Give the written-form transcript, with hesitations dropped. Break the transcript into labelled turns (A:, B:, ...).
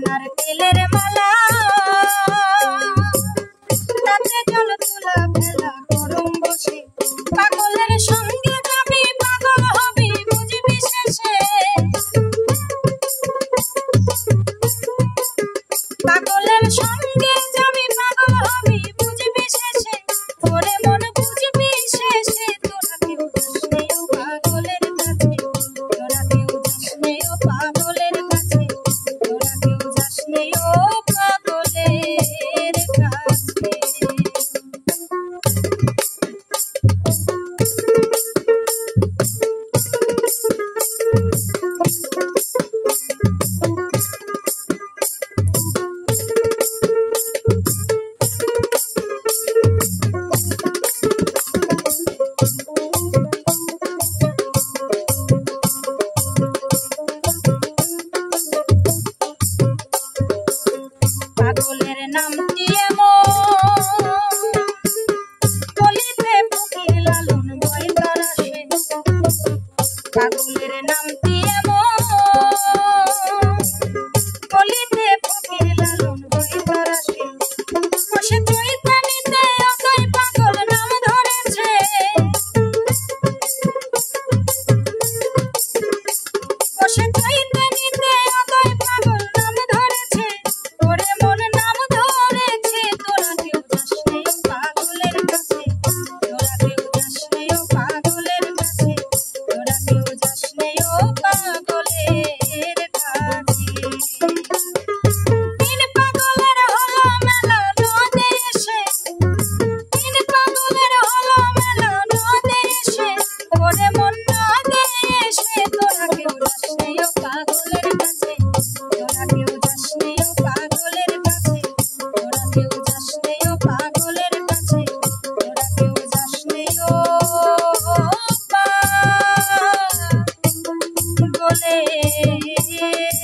A: নারকেলের মালা তাতে জল তুলা ফেলা গরম বসে পাগলের সঙ্গে যাবি পাগল হবি বুঝবি শেষে পাগলের সঙ্গে যাবি পাগল হবি বুঝবি শেষে ওরে মন বুঝবি শেষে তোরা কেউ যাস নেই ও পাগলের কাছে তোরা কেউ যাস নেই ও পাগলের কাছে তোরা কেউ যাস নেই ও পাগলের কাছে পাগলের নামটি এমন বলিতে ফকির লালন ভয় তারাসে পাগলের নামটি এমন বলিতে ফকির লালন ভয় তারাসে বসে চৈতানিতে অজয় পাগল নাম ধরেছে বসে চৈতানিতে অজয় পাগল নাম ধরেছে ওরে মন নাম ধরেছে তোরা কেউ যাস নেই ও পাগলের কাছে তোরা কেউ যাস নেই ও পাগলের কাছে তোরা কেউ যাস নেই ও পাগলের কাছে তিন পাগলের হলো মেলা নদে এসে তিন পাগলের হলো মেলা নদে এসে ওরে মন নদে এসে তোরা কেউ যাস নেই ও পাগলের কাছে তোরা কেউ যাস নেই ও পাগলের কাছে তোরা কেউ যাস নেই ও পাগলের কাছে তোরা কেউ যাস নেই ও পাগলের